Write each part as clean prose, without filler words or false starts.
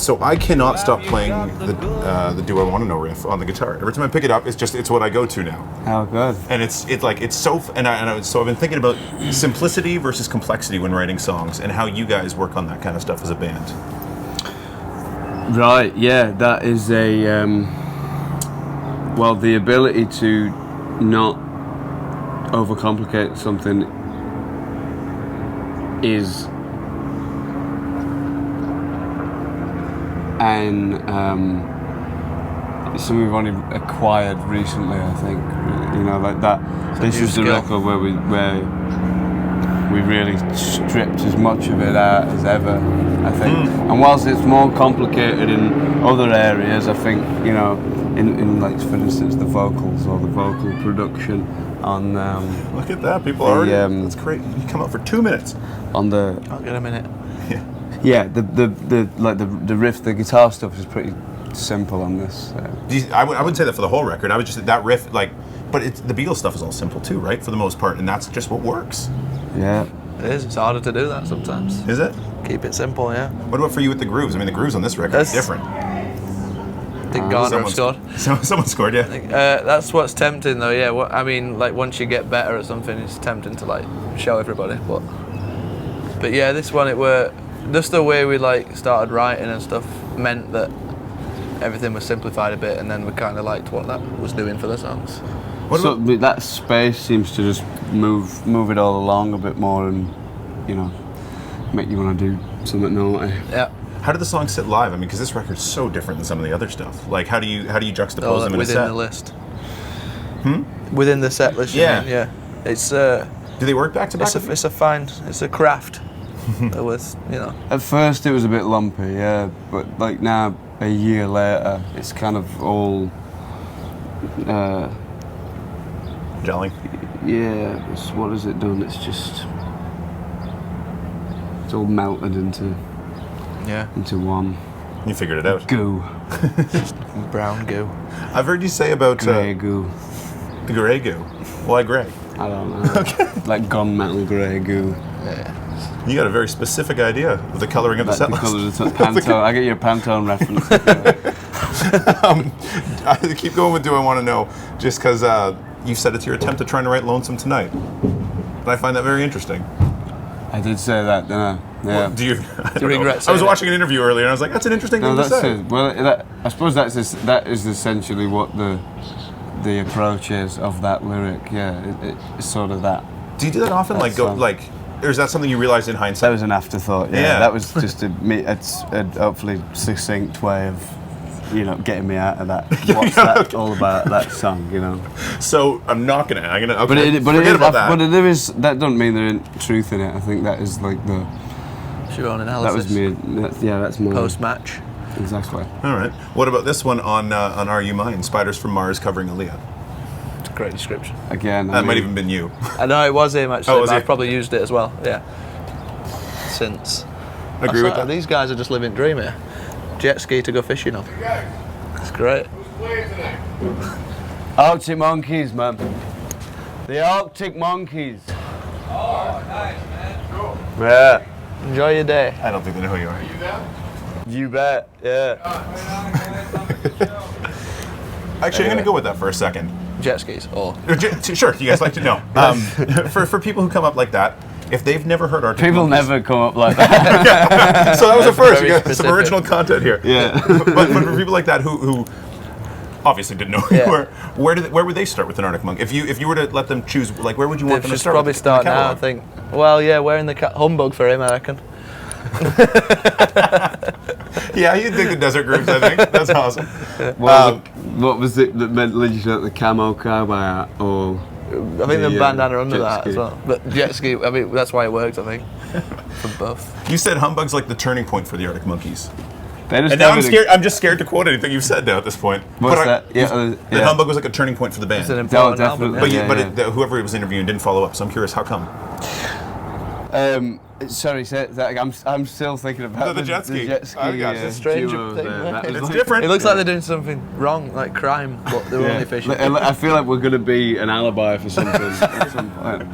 So I cannot stop playing the Do I Want to Know riff on the guitar. Every time I pick it up, it's what I go to now. Oh, good. And it's so so I've been thinking about simplicity versus complexity when writing songs, and how you guys work on that kind of stuff as a band. Right. Yeah, that is a well, the ability to not overcomplicate something is something we've only acquired recently, I think. You know, like that. This is the record where we really stripped as much of it out as ever, I think. And whilst it's more complicated in other areas, I think, you know, in like, for instance, the vocals or the vocal production on look at that, people already. That's great. You come up for 2 minutes. On the. I'll get a minute. Yeah, the riff, the guitar stuff is pretty simple on this. I wouldn't say that for the whole record. I would just that riff, like, but the Beatles stuff is all simple too, right? For the most part, and that's just what works. Yeah. It is. It's harder to do that sometimes. Is it? Keep it simple, yeah. What about for you with the grooves? I mean, the grooves on this record are different. I think Garner have scored. Someone scored, yeah. That's what's tempting, though. Yeah. I mean, like, once you get better at something, it's tempting to like show everybody. But yeah, this one it were just the way we like started writing and stuff meant that everything was simplified a bit, and then we kind of liked what that was doing for the songs. So that space seems to just move it all along a bit more, and you know, make you want to do something naughty. Yeah. How did the songs sit live? I mean, because this record's so different than some of the other stuff. Like, how do you juxtapose them in a set? Within the list. Within the set list. Yeah. It's. Do they work back to back? It's a craft. It was, you know. At first, it was a bit lumpy, yeah, but like now, a year later, it's kind of all. Gelling. Yeah. What has it done? It's all melted into one. You figured it out. Goo. Brown goo. I've heard you say about grey goo. Grey goo. Why grey? I don't know. Okay. Like gunmetal grey goo. Yeah. You got a very specific idea of the colouring of the set list. The colour of the Pantone. I get your Pantone reference. I keep going with Do I Want to Know, just because you said it's your attempt at trying to write Lonesome Tonight. And I find that very interesting. I did say that, didn't I? Yeah. Well, do you regret I was watching an interview earlier and I was like, that's an interesting thing to say. Well, I suppose that is essentially what the approach is of that lyric. Yeah, it's sort of that. Do you do that often? Or is that something you realized in hindsight? That was an afterthought. Yeah. That was just a hopefully succinct way of, you know, getting me out of that. What's that all about? That song, you know. So I'm not gonna. Okay, but forget about that. But there is. That doesn't mean there isn't truth in it. I think that is like the. It's your own analysis. That was me. That's my post-match. Exactly. All right. What about this one on Are You Mine? Spiders from Mars covering Aaliyah. It's a great description. Again, that might even been you. I know it was him actually. But I've probably used it as well. Yeah. Since. Agree with that. These guys are just living dream here. Jet ski to go fishing on. It's great. Arctic Monkeys, man. The Arctic Monkeys. Oh, nice, man. Cool. Yeah. Enjoy your day. I don't think they know who you are. Are you there? You bet, yeah. Actually, I'm going to go with that for a second. Jet skis, or? Sure, you guys like to know. For people who come up like that, if they've never heard Arctic People Monkeys, never come up like that. Yeah. So that was a first. You got some original content here. Yeah. but for people like that who obviously didn't know who you were, where would they start with an Arctic Monk? If you were to let them choose, like, where would you want them to start? Probably start now, I think. Well, yeah, wearing the humbug for him, I reckon. Yeah, you'd dig the desert grooves, I think. That's awesome. Well, what was it that led you to the camo cowboy hat, or I think the bandana under that as well. But jet ski, I mean, that's why it worked, I think, for both. You said humbug's like the turning point for the Arctic Monkeys. And now I'm scared. I'm just scared to quote anything you've said now at this point. What's that? That humbug was like a turning point for the band. It's an important album. But whoever was interviewing didn't follow up, so I'm curious, how come? Sorry, I'm still thinking about the jet ski. The jet ski. It's a strange thing. It's different. It looks like they're doing something wrong, like crime, but they were only fishing. I feel like we're going to be an alibi for something at some point.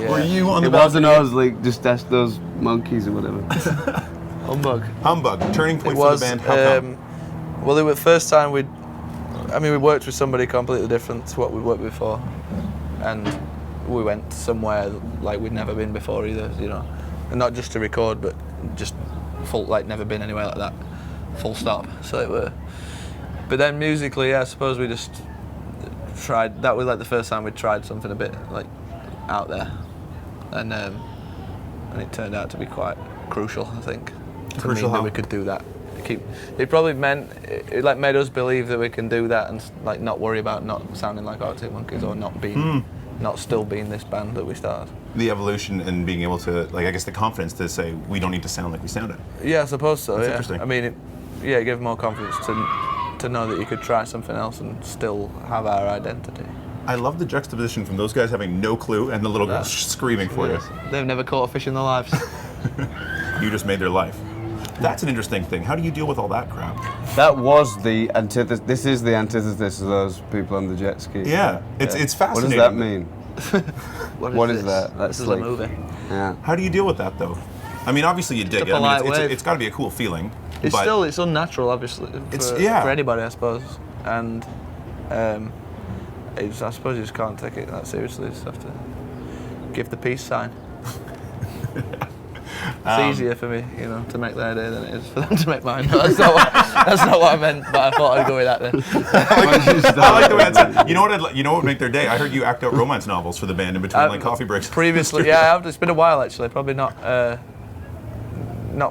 Were you on the It wasn't us, like, just ask those monkeys or whatever. Humbug. Turning It point for was. the band. How come? Well, it was the first time we worked with somebody completely different to what we worked before, and we went somewhere like we'd never been before either. You know, and not just to record, but just full, like never been anywhere like that. Full stop. So it were. But then musically, yeah, I suppose we just tried. That was like the first time we tried something a bit like out there, and it turned out to be quite crucial, I think, to mean that we could do that. It probably meant it like made us believe that we can do that and like not worry about not sounding like Arctic Monkeys or not still being this band that we started. The evolution and being able to, like, I guess the confidence to say we don't need to sound like we sounded. Yeah, I suppose so. That's yeah, interesting. I mean, it gave more confidence to know that you could try something else and still have our identity. I love the juxtaposition from those guys having no clue and the little girls screaming for you. They've never caught a fish in their lives. You just made their life. That's an interesting thing. How do you deal with all that crap? That was the antithesis. This is the antithesis of those people on the jet ski. Yeah, it's What fascinating. does that mean? What is this? that? That's This is like- a movie. Yeah. How do you deal with that, though? I mean, obviously you dig a it. I polite mean, wave. it's got to be a cool feeling. It's but it's unnatural, obviously, for anybody, I suppose. And I suppose you just can't take it that seriously. You just have to give the peace sign. It's easier for me, you know, to make their day than it is for them to make mine. No, that's not what I meant, but I thought I'd go with that then. I like the way that's. You know what? You know what would make their day? I heard you act out romance novels for the band in between like coffee breaks. Previously, yeah, I have. It's been a while actually. Probably not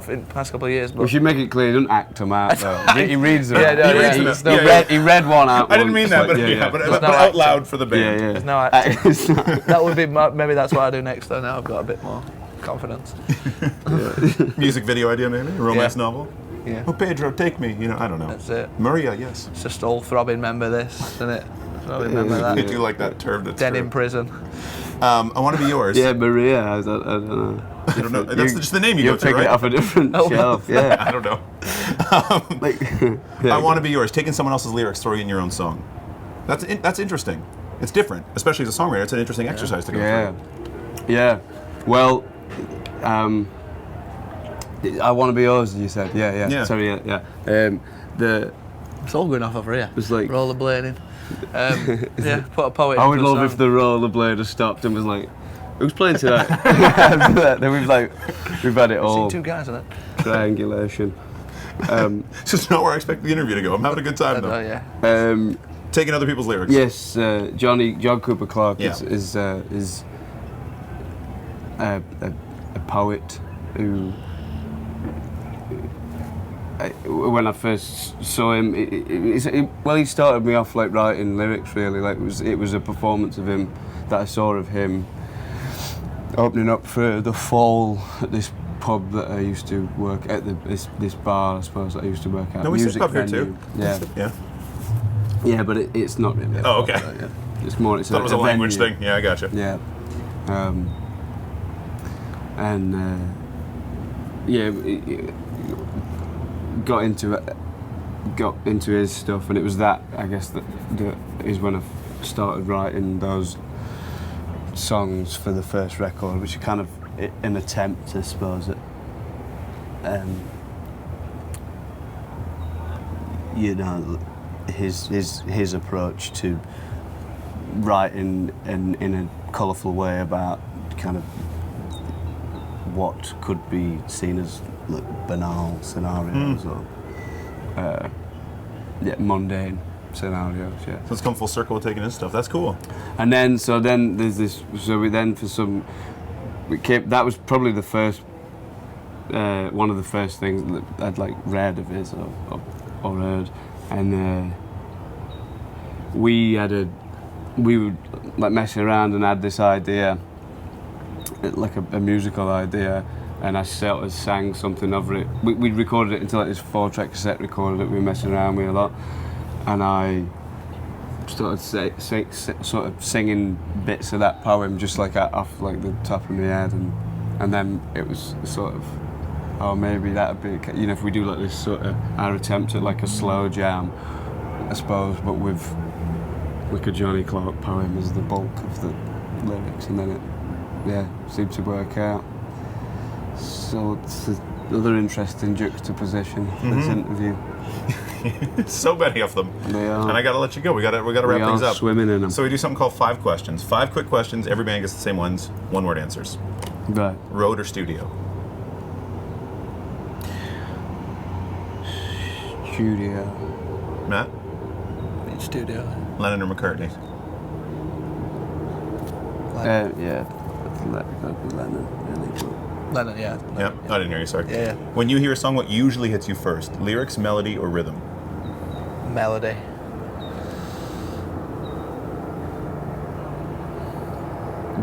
in the past couple of years. But We should make it clear he doesn't act them out though. He reads them. Yeah, no, He reads them he's out. no- Yeah. He read one out. I didn't mean that, once, but no out acting. loud for the band. Yeah, There's no acting. It's not- That would be maybe that's what I do next though. Now I've got a bit more confidence. Music video idea, maybe? A romance Yeah. novel? Yeah, Oh, Pedro, take me. You know, I don't know. that's it. Maria, yes. It's just all throbbing. Remember this, isn't it? Throbbing, remember I that. do like that term. That's Dead true. in prison. I want to be yours. Yeah, Maria. I don't know. I don't know. That's just the name you You're go to, picking right? it off a different Oh. shelf. Yeah. I don't know. Like, I want to be yours. Taking someone else's lyrics, throwing in your own song. That's interesting. It's different, especially as a songwriter. It's an interesting exercise to go Yeah. through. Yeah. Well, I want to be yours. You said. Yeah. Yeah. Sorry. Yeah. It's all going off over here. It's like- rollerblading. Yeah, put a poet. I would into a love if song. the rollerblader stopped and was like, "Who's playing tonight?" Then we've had it I've all. seen two guys in it. Triangulation. It's just not where I expect the interview to go. I'm having a good time though. Yeah. Taking other people's lyrics. Yes, John Cooper Clarke Yeah. is a poet who, when I first saw him, he started me off like writing lyrics really. Like it was a performance of him that I saw of him opening up for the Fall at this pub that I used to work at, this bar I suppose that I used to work at. No, we said music pub here venue. too. Yeah, Yeah. yeah, but it's not really. Oh, okay. Yeah. It's more. It's Thought it was a language venue. thing. Yeah, I gotcha. Yeah. Got into his stuff, and it was that I guess that is when I started writing those songs for the first record, which are kind of an attempt, I suppose, at his approach to writing in a colourful way about kind of what could be seen as like banal scenarios or mundane scenarios. Yeah. So it's come full circle with taking his stuff. That's cool. And then there's this. So we then that was probably the first one of the first things that I'd like read of his or heard, and we were like messing around and had this idea, like a musical idea, and I sort of sang something over it. We recorded it into like this 4-track cassette recorder that we were messing around with a lot, and I started sort of singing bits of that poem just like off like the top of my head, and then it was sort of, oh, maybe that'd be, you know, if we do like this sort of our attempt at like a slow jam, I suppose, but with like a Johnny Clarke poem as the bulk of the lyrics, and then it seemed to work out. So Another interesting juxtaposition for this interview. So many of them. They are. And I gotta let you go. We gotta wrap things up. Swimming in them. So we do something called 5 questions. 5 quick questions. Every band gets the same ones. 1-word answers. Right. Road or studio? Studio. Matt? Studio. Lennon or McCartney? Yeah. Lennon. Lennon, yeah. Yeah, I didn't hear you, sorry. Yeah. When you hear a song, what usually hits you first? Lyrics, melody, or rhythm? Melody.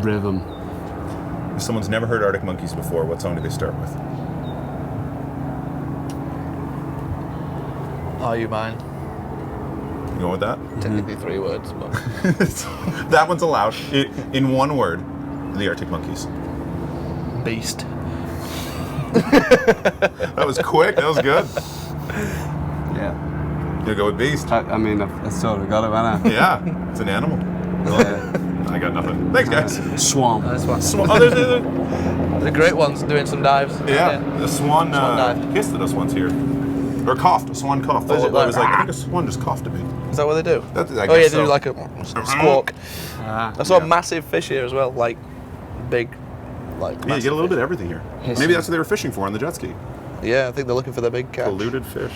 Rhythm. If someone's never heard Arctic Monkeys before, what song do they start with? Are You Mine? You going with that? Technically 3 words, but That one's allowed. In 1 word, the Arctic Monkeys. Beast. That was quick. That was good. Yeah. You go with Beast. I mean, I sort of got it, haven't I? Yeah, it's an animal. I got nothing. Thanks, guys. Swan. Nice one. Oh, there's The great ones doing some dives. yeah, the swan dive. hissed at us once here. Or coughed. A swan coughed. Was it I was like, like, I think a swan just coughed at me. Is that what they do? I Oh guess yeah, they so. do like a squawk. I saw Yeah. a massive fish here as well, like big, like. Yeah, you get a little bit of everything here. Hissing. Maybe that's what they were fishing for on the jet ski. Yeah, I think they're looking for the big catch. Polluted fish.